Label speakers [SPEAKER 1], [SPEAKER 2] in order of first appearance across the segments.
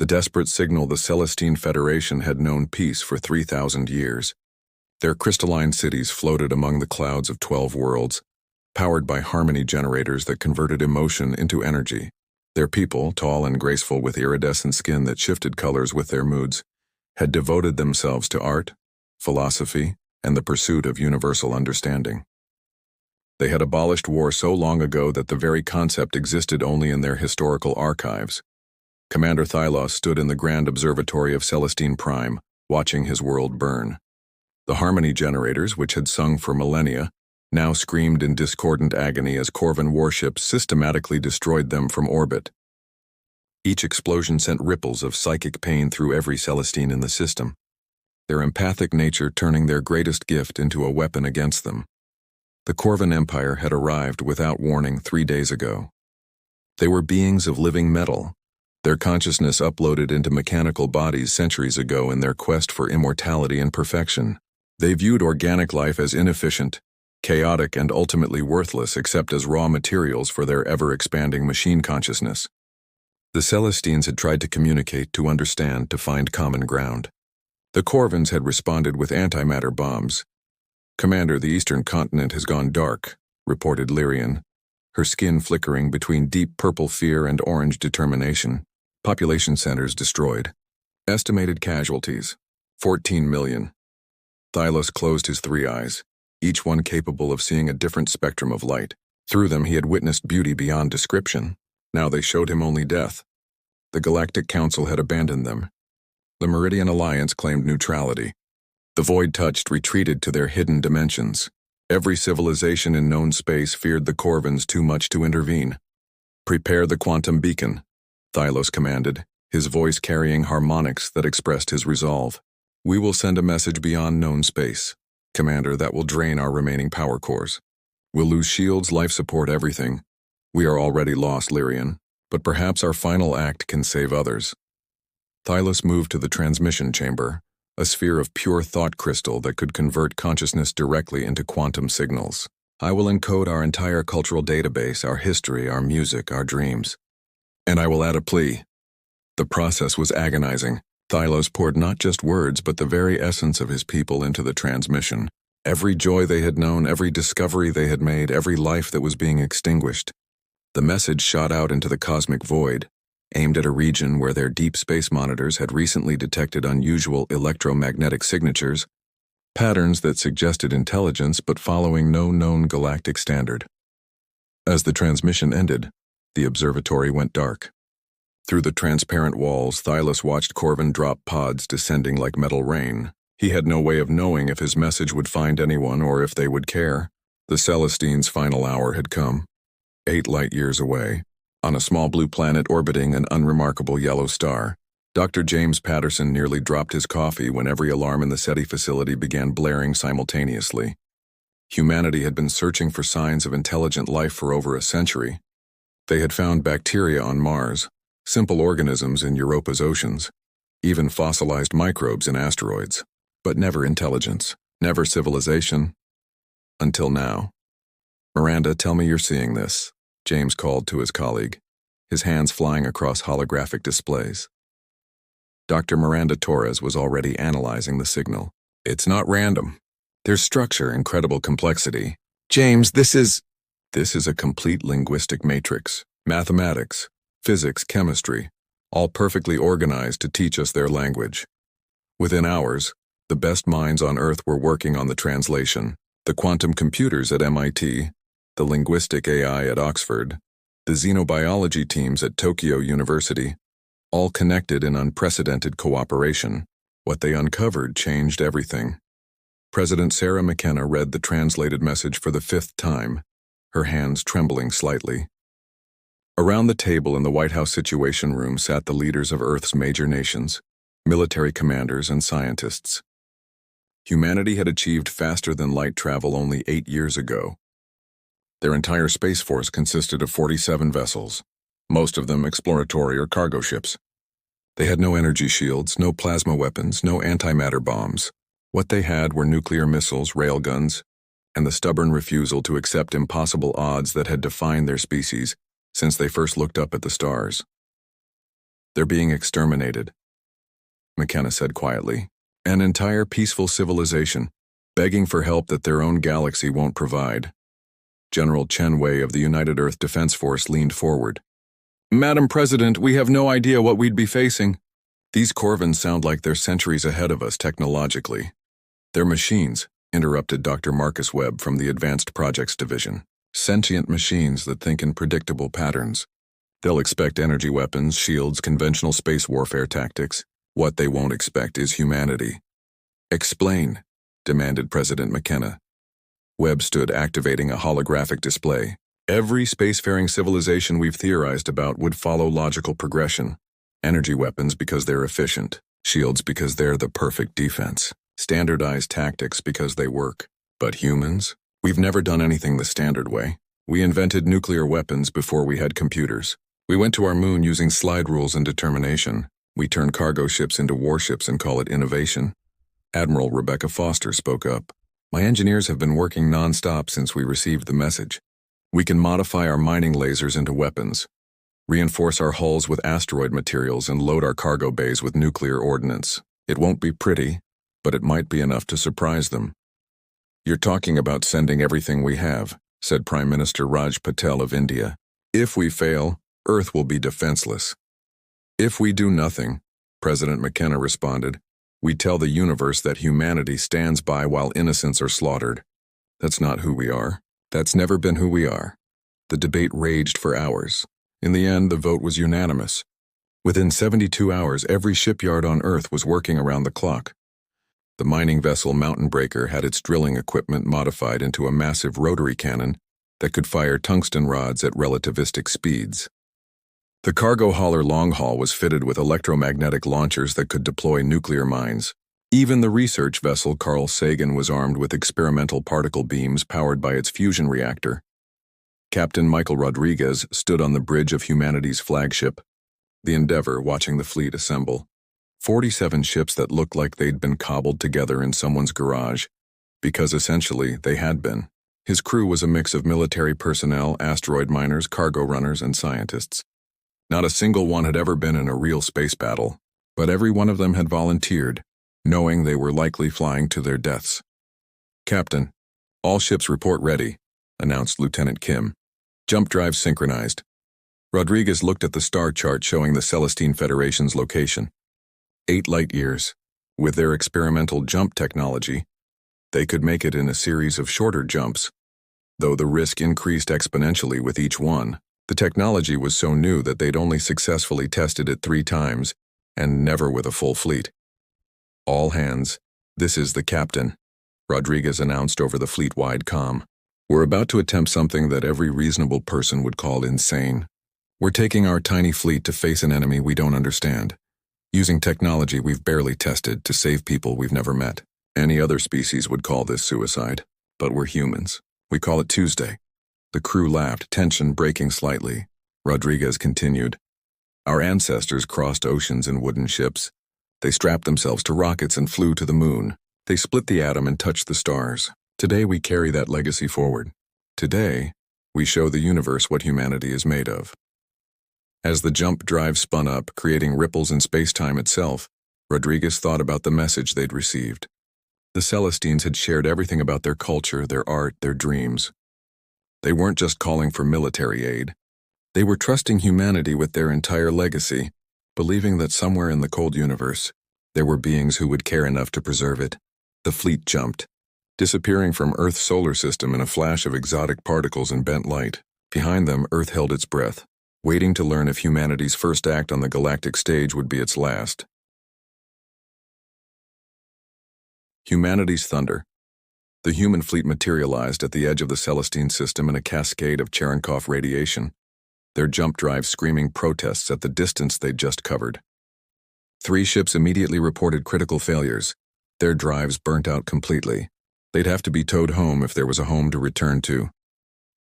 [SPEAKER 1] The desperate signal the Celestine Federation had known peace for 3,000 years. Their crystalline cities floated among the clouds of 12 worlds, powered by harmony generators that converted emotion into energy. Their people, tall and graceful with iridescent skin that shifted colors with their moods, had devoted themselves to art, philosophy, and the pursuit of universal understanding. They had abolished war so long ago that the very concept existed only in their historical archives. Commander Thylos stood in the grand observatory of Celestine Prime, watching his world burn. The harmony generators, which had sung for millennia, now screamed in discordant agony as Corvan warships systematically destroyed them from orbit. Each explosion sent ripples of psychic pain through every Celestine in the system, their empathic nature turning their greatest gift into a weapon against them. The Corvan Empire had arrived without warning 3 days ago. They were beings of living metal, their consciousness uploaded into mechanical bodies centuries ago in their quest for immortality and perfection. They viewed organic life as inefficient, chaotic, and ultimately worthless except as raw materials for their ever-expanding machine consciousness. The Celestines had tried to communicate, to understand, to find common ground. The Corvans had responded with antimatter bombs. "Commander, the eastern continent has gone dark," reported Lyrian, her skin flickering between deep purple fear and orange determination. "Population centers destroyed. Estimated casualties, 14 million. Thylos closed his 3 eyes, each one capable of seeing a different spectrum of light. Through them he had witnessed beauty beyond description. Now they showed him only death. The Galactic Council had abandoned them. The Meridian Alliance claimed neutrality. The void touched retreated to their hidden dimensions. Every civilization in known space feared the Corvans too much to intervene. "Prepare the quantum beacon," Thylos commanded, his voice carrying harmonics that expressed his resolve. "We will send a message beyond known space, Commander, that will drain our remaining power cores. We'll lose shields, life support, everything. We are already lost, Lyrian, but perhaps our final act can save others." Thylos moved to the transmission chamber, a sphere of pure thought crystal that could convert consciousness directly into quantum signals. "I will encode our entire cultural database, our history, our music, our dreams. And I will add a plea." The process was agonizing. Thylos poured not just words but the very essence of his people into the transmission. Every joy they had known, every discovery they had made, every life that was being extinguished. The message shot out into the cosmic void, aimed at a region where their deep space monitors had recently detected unusual electromagnetic signatures, patterns that suggested intelligence but following no known galactic standard. As the transmission ended, the observatory went dark. Through the transparent walls, Thylos watched Corvan drop pods descending like metal rain. He had no way of knowing if his message would find anyone or if they would care. The Celestine's final hour had come. 8 light-years away, on a small blue planet orbiting an unremarkable yellow star. Dr. James Patterson nearly dropped his coffee when every alarm in the SETI facility began blaring simultaneously. Humanity had been searching for signs of intelligent life for over a century. They had found bacteria on Mars, simple organisms in Europa's oceans, even fossilized microbes in asteroids, but never intelligence, never civilization. Until now. "Miranda, tell me you're seeing this," James called to his colleague, his hands flying across holographic displays. Dr. Miranda Torres was already analyzing the signal. "It's not random. There's structure, incredible complexity. James, this is a complete linguistic matrix. Mathematics, physics, chemistry, all perfectly organized to teach us their language. Within hours, the best minds on Earth were working on the translation. The quantum computers at MIT, the linguistic AI at Oxford, the xenobiology teams at Tokyo University, all connected in unprecedented cooperation. What they uncovered changed everything." President Sarah McKenna read the translated message for the 5th time, her hands trembling slightly. Around the table in the White House Situation Room sat the leaders of Earth's major nations, military commanders and scientists. Humanity had achieved faster-than-light travel only 8 years ago. Their entire space force consisted of 47 vessels, most of them exploratory or cargo ships. They had no energy shields, no plasma weapons, no antimatter bombs. What they had were nuclear missiles, railguns, and the stubborn refusal to accept impossible odds that had defined their species since they first looked up at the stars. They're being exterminated, McKenna said quietly. An entire peaceful civilization, begging for help that their own galaxy won't provide. General Chen Wei of the United Earth Defense Force leaned forward. Madam President, we have no idea what we'd be facing. These Corvins sound like they're centuries ahead of us technologically. They're machines, interrupted Dr. Marcus Webb from the Advanced Projects Division. Sentient machines that think in predictable patterns. They'll expect energy weapons, shields, conventional space warfare tactics. What they won't expect is humanity. Explain, demanded President McKenna. Webb stood activating a holographic display. Every spacefaring civilization we've theorized about would follow logical progression. Energy weapons because they're efficient, shields because they're the perfect defense, standardized tactics because they work. But humans? We've never done anything the standard way. We invented nuclear weapons before we had computers. We went to our moon using slide rules and determination. We turn cargo ships into warships and call it innovation. Admiral Rebecca Foster spoke up. My engineers have been working non-stop since we received the message. We can modify our mining lasers into weapons, reinforce our hulls with asteroid materials, and load our cargo bays with nuclear ordnance. It won't be pretty, but it might be enough to surprise them. You're talking about sending everything we have, said Prime Minister Raj Patel of India. If we fail, Earth will be defenseless. If we do nothing, President McKenna responded, we tell the universe that humanity stands by while innocents are slaughtered. That's not who we are. That's never been who we are. The debate raged for hours. In the end, the vote was unanimous. Within 72 hours, every shipyard on Earth was working around the clock. The mining vessel Mountain Breaker had its drilling equipment modified into a massive rotary cannon that could fire tungsten rods at relativistic speeds. The cargo hauler Long Haul was fitted with electromagnetic launchers that could deploy nuclear mines. Even the research vessel Carl Sagan was armed with experimental particle beams powered by its fusion reactor. Captain Michael Rodriguez stood on the bridge of humanity's flagship, the Endeavour, watching the fleet assemble. 47 ships that looked like they'd been cobbled together in someone's garage, because essentially they had been. His crew was a mix of military personnel, asteroid miners, cargo runners, and scientists. Not a single one had ever been in a real space battle, but every one of them had volunteered, knowing they were likely flying to their deaths. Captain, all ships report ready, announced Lieutenant Kim. Jump drive synchronized. Rodriguez looked at the star chart showing the Celestine Federation's location. 8 light years. With their experimental jump technology, they could make it in a series of shorter jumps, though the risk increased exponentially with each one. The technology was so new that they'd only successfully tested it 3 times, and never with a full fleet. All hands, this is the captain, Rodriguez announced over the fleet-wide comm. We're about to attempt something that every reasonable person would call insane. We're taking our tiny fleet to face an enemy we don't understand, using technology we've barely tested to save people we've never met. Any other species would call this suicide, but we're humans. We call it Tuesday. The crew laughed, tension breaking slightly. Rodriguez continued. Our ancestors crossed oceans in wooden ships. They strapped themselves to rockets and flew to the moon. They split the atom and touched the stars. Today we carry that legacy forward. Today, we show the universe what humanity is made of. As the jump drive spun up, creating ripples in space-time itself, Rodriguez thought about the message they'd received. The Celestines had shared everything about their culture, their art, their dreams. They weren't just calling for military aid. They were trusting humanity with their entire legacy, believing that somewhere in the cold universe, there were beings who would care enough to preserve it. The fleet jumped, disappearing from Earth's solar system in a flash of exotic particles and bent light. Behind them, Earth held its breath, waiting to learn if humanity's first act on the galactic stage would be its last. Humanity's thunder. The human fleet materialized at the edge of the Celestine system in a cascade of Cherenkov radiation, their jump drive screaming protests at the distance they'd just covered. 3 ships immediately reported critical failures. Their drives burnt out completely. They'd have to be towed home if there was a home to return to.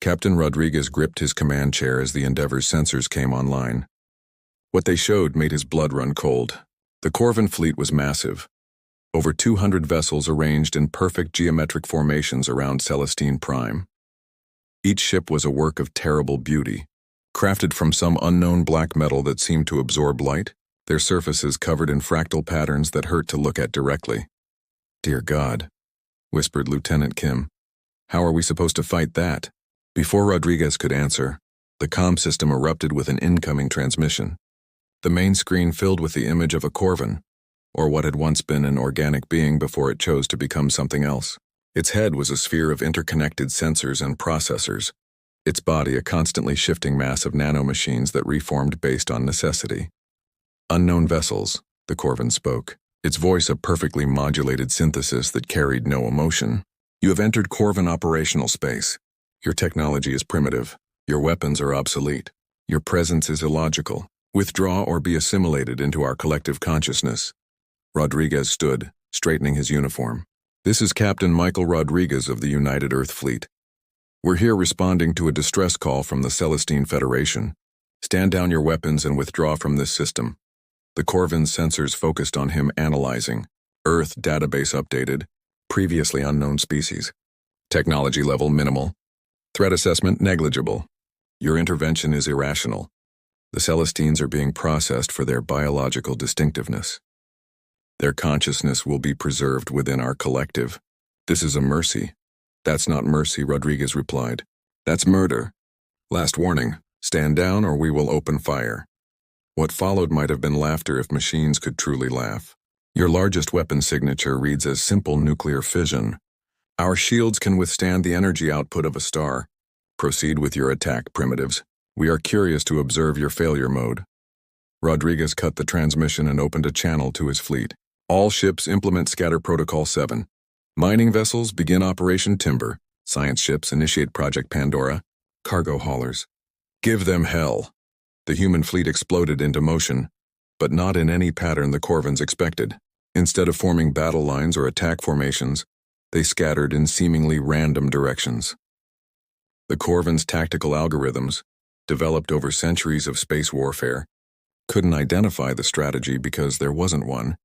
[SPEAKER 1] Captain Rodriguez gripped his command chair as the Endeavour's sensors came online. What they showed made his blood run cold. The Corvin fleet was massive. Over 200 vessels arranged in perfect geometric formations around Celestine Prime. Each ship was a work of terrible beauty, crafted from some unknown black metal that seemed to absorb light, their surfaces covered in fractal patterns that hurt to look at directly. "Dear God," whispered Lieutenant Kim. "How are we supposed to fight that?" Before Rodriguez could answer, the comm system erupted with an incoming transmission. The main screen filled with the image of a Corvin, or what had once been an organic being before it chose to become something else. Its head was a sphere of interconnected sensors and processors, its body a constantly shifting mass of nanomachines that reformed based on necessity. "Unknown vessels," the Corvin spoke, its voice a perfectly modulated synthesis that carried no emotion. "You have entered Corvin operational space. Your technology is primitive. Your weapons are obsolete. Your presence is illogical. Withdraw or be assimilated into our collective consciousness." Rodriguez stood, straightening his uniform. "This is Captain Michael Rodriguez of the United Earth Fleet. We're here responding to a distress call from the Celestine Federation. Stand down your weapons and withdraw from this system." The Corvin's sensors focused on him, analyzing. Earth database updated. Previously unknown species. Technology level minimal. Threat assessment negligible. Your intervention is irrational. The Celestines are being processed for their biological distinctiveness. Their consciousness will be preserved within our collective. This is a mercy. "That's not mercy," Rodriguez replied. "That's murder. Last warning, stand down or we will open fire." What followed might have been laughter if machines could truly laugh. "Your largest weapon signature reads as simple nuclear fission. Our shields can withstand the energy output of a star. Proceed with your attack, primitives. We are curious to observe your failure mode." Rodriguez cut the transmission and opened a channel to his fleet. "All ships implement Scatter Protocol 7. Mining vessels begin Operation Timber. Science ships initiate Project Pandora. Cargo haulers. Give them hell." The human fleet exploded into motion, but not in any pattern the Corvins expected. Instead of forming battle lines or attack formations, they scattered in seemingly random directions. The Corvins' tactical algorithms, developed over centuries of space warfare, couldn't identify the strategy because there wasn't one,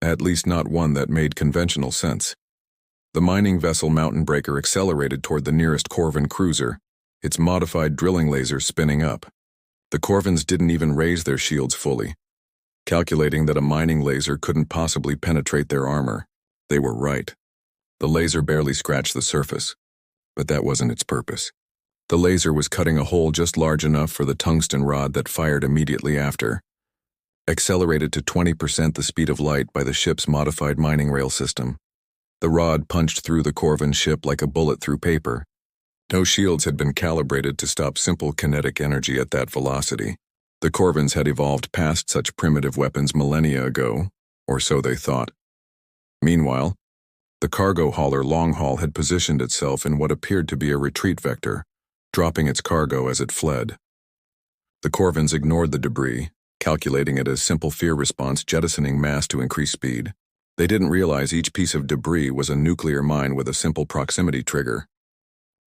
[SPEAKER 1] at least not one that made conventional sense. The mining vessel Mountain Breaker accelerated toward the nearest Corvin cruiser, its modified drilling laser spinning up. The Corvins didn't even raise their shields fully, calculating that a mining laser couldn't possibly penetrate their armor. They were right. The laser barely scratched the surface, but that wasn't its purpose. The laser was cutting a hole just large enough for the tungsten rod that fired immediately after. Accelerated to 20% the speed of light by the ship's modified mining rail system. The rod punched through the Corvin ship like a bullet through paper. No shields had been calibrated to stop simple kinetic energy at that velocity. The Corvins had evolved past such primitive weapons millennia ago, or so they thought. Meanwhile, the cargo hauler Longhaul had positioned itself in what appeared to be a retreat vector, dropping its cargo as it fled. The Corvins ignored the debris, calculating it as simple fear response jettisoning mass to increase speed. They didn't realize each piece of debris was a nuclear mine with a simple proximity trigger.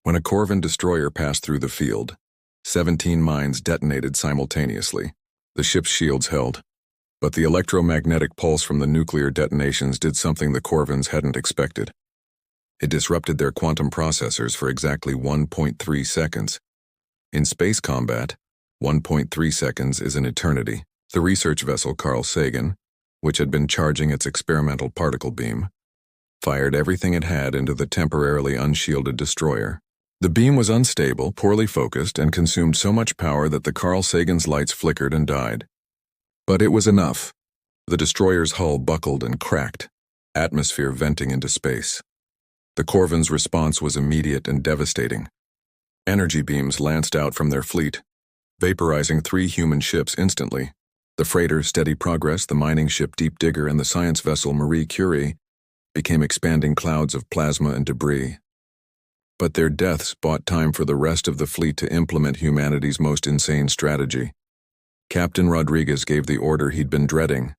[SPEAKER 1] When a Corvin destroyer passed through the field, 17 mines detonated simultaneously. The ship's shields held, but the electromagnetic pulse from the nuclear detonations did something the Corvins hadn't expected. It disrupted their quantum processors for exactly 1.3 seconds. In space combat, 1.3 seconds is an eternity. The research vessel Carl Sagan, which had been charging its experimental particle beam, fired everything it had into the temporarily unshielded destroyer. The beam was unstable, poorly focused, and consumed so much power that the Carl Sagan's lights flickered and died. But it was enough. The destroyer's hull buckled and cracked, atmosphere venting into space. The Corvin's response was immediate and devastating. Energy beams lanced out from their fleet, vaporizing 3 human ships instantly. The freighter Steady Progress, the mining ship Deep Digger, and the science vessel Marie Curie became expanding clouds of plasma and debris. But their deaths bought time for the rest of the fleet to implement humanity's most insane strategy. Captain Rodriguez gave the order he'd been dreading.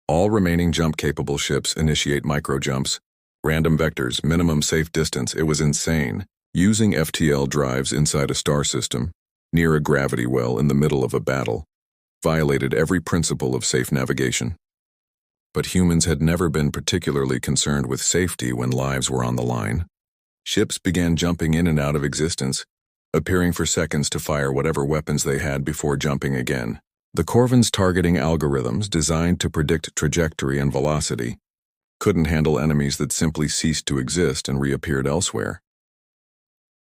[SPEAKER 1] All remaining jump-capable ships initiate micro-jumps. Random vectors, minimum safe distance. It was insane. Using FTL drives inside a star system, near a gravity well in the middle of a battle, violated every principle of safe navigation. But humans had never been particularly concerned with safety when lives were on the line. Ships began jumping in and out of existence, appearing for seconds to fire whatever weapons they had before jumping again. The Corvin's targeting algorithms, designed to predict trajectory and velocity, couldn't handle enemies that simply ceased to exist and reappeared elsewhere.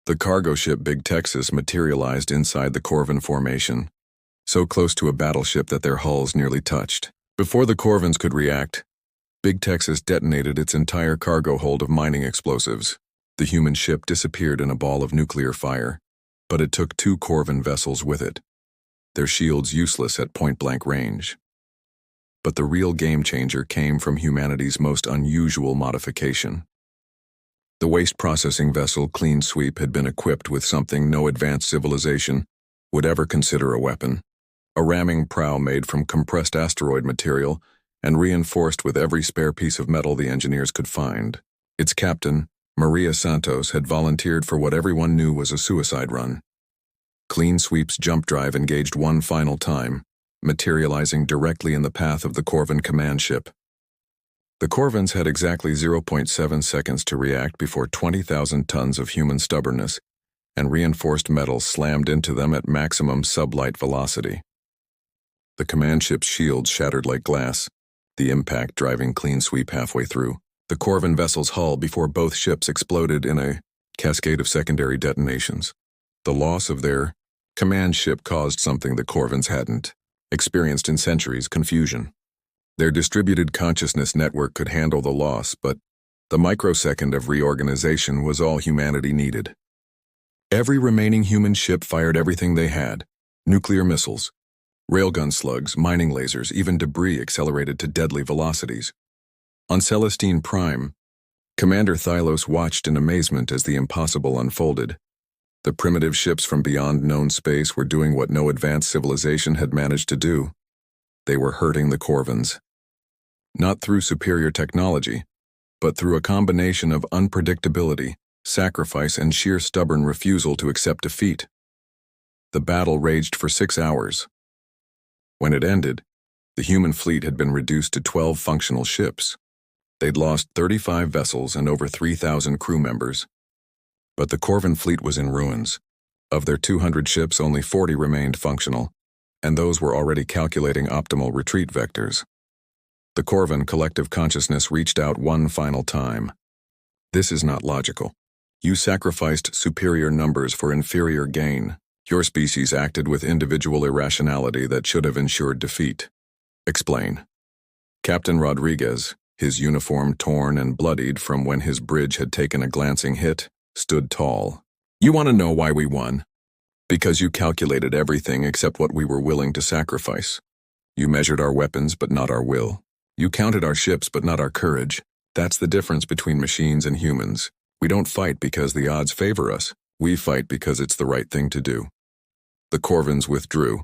[SPEAKER 1] The cargo ship Big Texas materialized inside the Corvin formation, so close to a battleship that their hulls nearly touched. Before the Corvins could react, Big Texas detonated its entire cargo hold of mining explosives. The human ship disappeared in a ball of nuclear fire, but it took 2 Corvin vessels with it, their shields useless at point-blank range. But the real game-changer came from humanity's most unusual modification. The waste processing vessel Clean Sweep had been equipped with something no advanced civilization would ever consider a weapon: a ramming prow made from compressed asteroid material and reinforced with every spare piece of metal the engineers could find. Its captain, Maria Santos, had volunteered for what everyone knew was a suicide run. Clean Sweep's jump drive engaged one final time, materializing directly in the path of the Corvin command ship. The Corvins had exactly 0.7 seconds to react before 20,000 tons of human stubbornness and reinforced metal slammed into them at maximum sublight velocity. The command ship's shields shattered like glass, the impact driving Clean Sweep halfway through the Corvin vessel's hull before both ships exploded in a cascade of secondary detonations. The loss of their command ship caused something the Corvins hadn't experienced in centuries: confusion. Their distributed consciousness network could handle the loss, but the microsecond of reorganization was all humanity needed. Every remaining human ship fired everything they had: nuclear missiles, railgun slugs, mining lasers, even debris accelerated to deadly velocities. On Celestine Prime, Commander Thylos watched in amazement as the impossible unfolded. The primitive ships from beyond known space were doing what no advanced civilization had managed to do. They were hurting the Corvins. Not through superior technology, but through a combination of unpredictability, sacrifice, and sheer stubborn refusal to accept defeat. The battle raged for 6 hours. When it ended, the human fleet had been reduced to 12 functional ships. They'd lost 35 vessels and over 3,000 crew members. But the Corvin fleet was in ruins. Of their 200 ships, only 40 remained functional, and those were already calculating optimal retreat vectors. The Corvin collective consciousness reached out one final time. This is not logical. You sacrificed superior numbers for inferior gain. Your species acted with individual irrationality that should have ensured defeat. Explain. Captain Rodriguez, his uniform torn and bloodied from when his bridge had taken a glancing hit, stood tall. You want to know why we won? Because you calculated everything except what we were willing to sacrifice. You measured our weapons but not our will. You counted our ships but not our courage. That's the difference between machines and humans. We don't fight because the odds favor us. We fight because it's the right thing to do. The Corvins withdrew,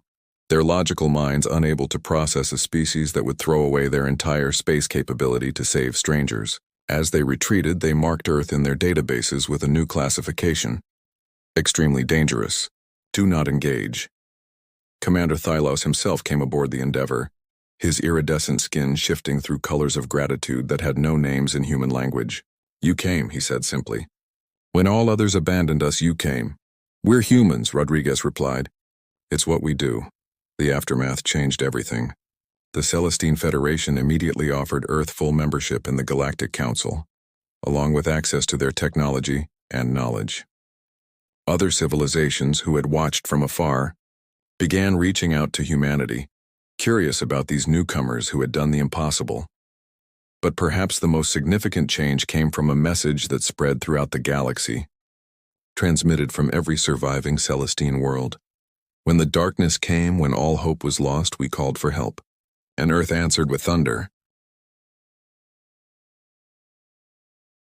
[SPEAKER 1] their logical minds unable to process a species that would throw away their entire space capability to save strangers. As they retreated, they marked Earth in their databases with a new classification: extremely dangerous. Do not engage. Commander Thylos himself came aboard the Endeavor, his iridescent skin shifting through colors of gratitude that had no names in human language. You came, he said simply. When all others abandoned us, you came. We're humans, Rodriguez replied. It's what we do. The aftermath changed everything. The Celestine Federation immediately offered Earth full membership in the Galactic Council, along with access to their technology and knowledge. Other civilizations who had watched from afar began reaching out to humanity, curious about these newcomers who had done the impossible. But perhaps the most significant change came from a message that spread throughout the galaxy, transmitted from every surviving Celestine world. When the darkness came, when all hope was lost, we called for help. And Earth answered with thunder.